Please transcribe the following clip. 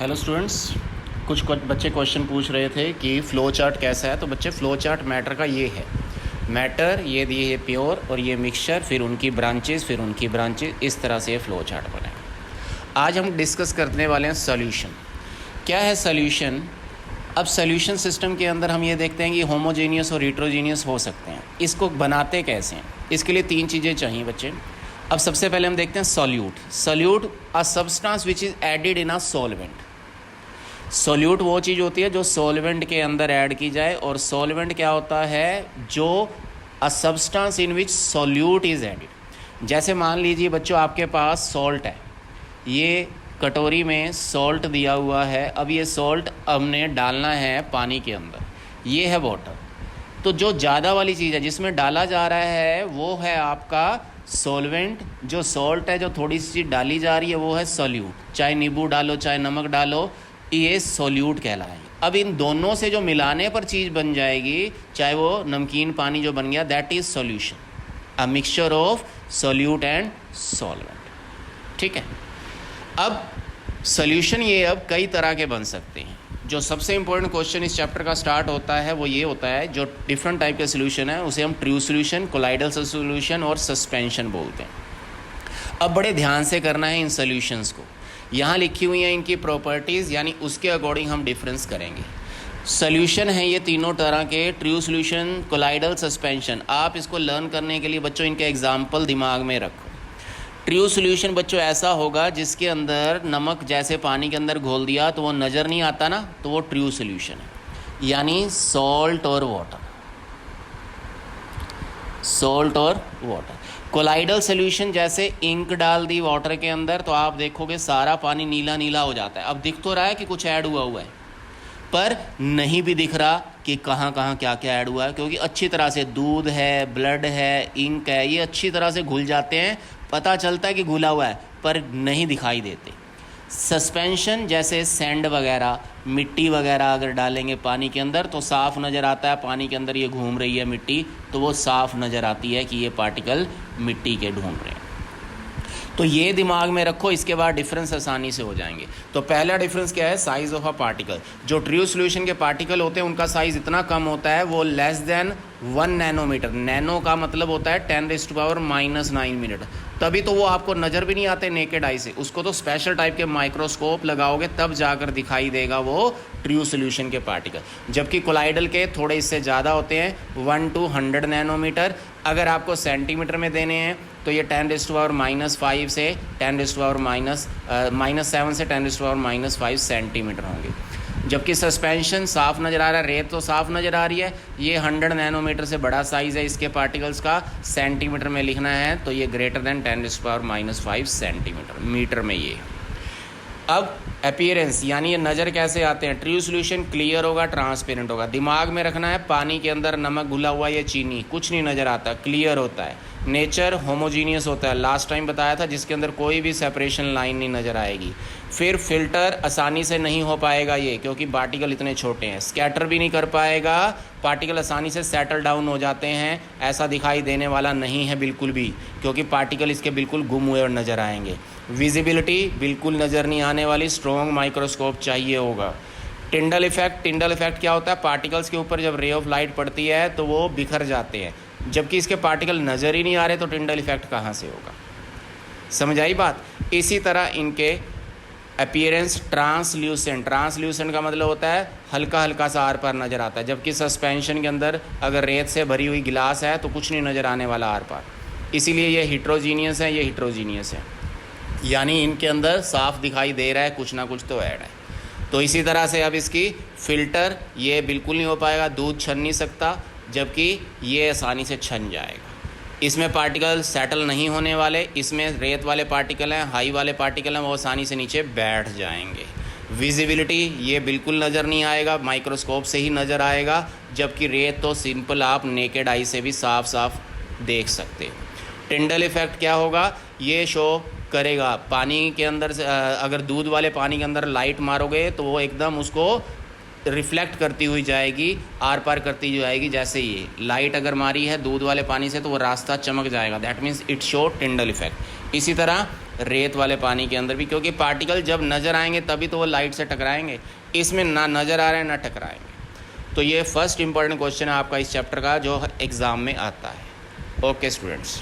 Hello students, कुछ बच्चे question पूछ रहे थे कि फ़्लो चार्ट कैसा है। तो बच्चे फ़्लो चार्ट मैटर का ये है, मैटर ये दिए है प्योर और ये मिक्सचर, फिर उनकी ब्रांचेस, इस तरह से ये फ़्लो चार्ट बनेगा। आज हम डिस्कस करने वाले हैं सॉल्यूशन। क्या है सॉल्यूशन? अब सॉल्यूशन सिस्टम के अंदर हम ये देखते हैं कि होमोजेनियस और हेट्रोजेनियस हो सकते हैं। इसको बनाते कैसे हैं? इसके लिए तीन चीज़ें चाहिए बच्चे। अब सबसे पहले हम देखते हैं solute a substance which is added in a solvent. Solute वो चीज़ होती है जो सॉल्वेंट के अंदर ऐड की जाए, और सॉल्वेंट क्या होता है? जो a substance in which solute is added. जैसे मान लीजिए बच्चों, आपके पास सॉल्ट है, ये कटोरी में सॉल्ट दिया हुआ है। अब ये सॉल्ट हमने डालना है पानी के अंदर, ये है वाटर। तो जो ज़्यादा वाली चीज़ है जिसमें डाला जा रहा है वो है आपका सॉल्वेंट। जो सॉल्ट है, जो थोड़ी सी चीज़ डाली जा रही है, वो है सॉल्यूट। चाहे नींबू डालो चाहे नमक डालो, ये सॉल्यूट कहलाएगी। अब इन दोनों से जो मिलाने पर चीज़ बन जाएगी, चाहे वो नमकीन पानी जो बन गया, that is solution, a mixture of solute and solvent. ठीक है। अब सॉल्यूशन ये अब कई तरह के बन सकते हैं। जो सबसे इंपॉर्टेंट क्वेश्चन इस चैप्टर का स्टार्ट होता है वो ये होता है, जो डिफरेंट टाइप के सॉल्यूशन है उसे हम ट्रू सॉल्यूशन, कोलाइडल सॉल्यूशन और सस्पेंशन बोलते हैं। अब बड़े ध्यान से करना है इन सॉल्यूशंस को। यहाँ लिखी हुई हैं इनकी प्रॉपर्टीज़, यानी उसके अकॉर्डिंग हम डिफरेंस करेंगे। सॉल्यूशन है ये तीनों तरह के, ट्रू सॉल्यूशन, कोलाइडल, सस्पेंशन। आप इसको लर्न करने के लिए बच्चों इनके एग्जाम्पल दिमाग में रखो। ट्रू सॉल्यूशन बच्चों ऐसा होगा जिसके अंदर नमक जैसे पानी के अंदर घोल दिया तो वो नज़र नहीं आता ना, तो वो ट्रू सॉल्यूशन है, यानी सॉल्ट और वाटर। कोलाइडल सॉल्यूशन, जैसे इंक डाल दी वाटर के अंदर तो आप देखोगे सारा पानी नीला नीला हो जाता है। अब दिख तो रहा है कि कुछ ऐड हुआ है, पर नहीं भी दिख रहा कि कहाँ कहाँ क्या क्या ऐड हुआ है, क्योंकि अच्छी तरह से दूध है, ब्लड है, इंक है, ये अच्छी तरह से घुल जाते हैं। पता चलता है कि घुला हुआ है, पर नहीं दिखाई देते। सस्पेंशन, जैसे सैंड वगैरह, मिट्टी वगैरह अगर डालेंगे पानी के अंदर तो साफ़ नज़र आता है। पानी के अंदर ये घूम रही है मिट्टी, तो वो साफ़ नज़र आती है कि ये पार्टिकल मिट्टी के ढूंढ रहे हैं। तो ये दिमाग में रखो, इसके बाद डिफरेंस आसानी से हो जाएंगे। तो पहला डिफरेंस क्या है? Size of a particle. जो ट्रू सॉल्यूशन के पार्टिकल होते हैं उनका साइज़ इतना कम होता है, वो लेस देन 1 नैनोमीटर। नैनो का मतलब होता है 10⁻⁹ मिनट। तभी तो वो आपको नज़र भी नहीं आते नेकेड आई से, उसको तो स्पेशल टाइप के माइक्रोस्कोप लगाओगे तब जाकर दिखाई देगा वो ट्रू सॉल्यूशन के पार्टिकल। जबकि कोलाइडल के थोड़े इससे ज़्यादा होते हैं, 1 to 100 नैनोमीटर। अगर आपको सेंटीमीटर में देने हैं तो ये 10⁻⁵ से 10⁻⁻7 से 10⁻⁵ सेंटीमीटर होंगे। जबकि सस्पेंशन साफ नज़र आ रहा है, रेत तो साफ नज़र आ रही है, ये 100 नैनोमीटर से बड़ा साइज़ है इसके पार्टिकल्स का। सेंटीमीटर में लिखना है तो ये ग्रेटर देन 10⁻⁵ सेंटीमीटर, मीटर में ये। अब अपीयरेंस, यानी ये नज़र कैसे आते हैं? ट्रू सॉल्यूशन क्लियर होगा, ट्रांसपेरेंट होगा। दिमाग में रखना है, पानी के अंदर नमक घुला हुआ, ये चीनी, कुछ नहीं नज़र आता, क्लियर होता है। नेचर होमोजीनियस होता है, लास्ट टाइम बताया था, जिसके अंदर कोई भी सेपरेशन लाइन नहीं नज़र आएगी। फिर फिल्टर आसानी से नहीं हो पाएगा ये, क्योंकि पार्टिकल इतने छोटे हैं। स्कैटर भी नहीं कर पाएगा, पार्टिकल आसानी से सेटल डाउन हो जाते हैं। ऐसा दिखाई देने वाला नहीं है बिल्कुल भी, क्योंकि पार्टिकल इसके बिल्कुल गुम हुए और नज़र आएंगे। विजिबिलिटी बिल्कुल नज़र नहीं आने वाली, स्ट्रॉन्ग माइक्रोस्कोप चाहिए होगा। टिंडल इफेक्ट क्या होता है? पार्टिकल्स के ऊपर जब रे ऑफ लाइट पड़ती है तो वो बिखर जाते हैं, जबकि इसके पार्टिकल नज़र ही नहीं आ रहे, तो टिंडल इफेक्ट कहाँ से होगा? समझ आई बात? इसी तरह इनके अपीयरेंस ट्रांसल्यूसेंट का मतलब होता है हल्का हल्का सा आर पार नज़र आता है। जबकि सस्पेंशन के अंदर अगर रेत से भरी हुई गिलास है तो कुछ नहीं नज़र आने वाला आर पार। इसीलिए ये हिट्रोजीनियस है, ये हिट्रोजीनियस है, यानी इनके अंदर साफ दिखाई दे रहा है, कुछ ना कुछ तो ऐड है। तो इसी तरह से अब इसकी फ़िल्टर, ये बिल्कुल नहीं हो पाएगा, दूध छन नहीं सकता, जबकि ये आसानी से छन जाएगा। इसमें पार्टिकल सेटल नहीं होने वाले, इसमें रेत वाले पार्टिकल हैं, हाई वाले पार्टिकल हैं, वो आसानी से नीचे बैठ जाएंगे। विजिबिलिटी, ये बिल्कुल नज़र नहीं आएगा, माइक्रोस्कोप से ही नज़र आएगा, जबकि रेत तो सिंपल आप नेकेड आई से भी साफ साफ देख सकते हो। टिंडल इफेक्ट क्या होगा? ये शो करेगा पानी के अंदर से, अगर दूध वाले पानी के अंदर लाइट मारोगे तो वो एकदम उसको रिफ्लेक्ट करती हुई जाएगी, आर पार करती जाएगी। जैसे ये लाइट अगर मारी है दूध वाले पानी से तो वो रास्ता चमक जाएगा, that means it show Tyndall effect. इसी तरह रेत वाले पानी के अंदर भी, क्योंकि पार्टिकल जब नज़र आएंगे तभी तो वो लाइट से टकराएंगे, इसमें ना नज़र आ रहे हैं ना टकराएंगे। तो ये फर्स्ट इंपॉर्टेंट क्वेश्चन है आपका इस चैप्टर का जो एग्ज़ाम में आता है। Okay students.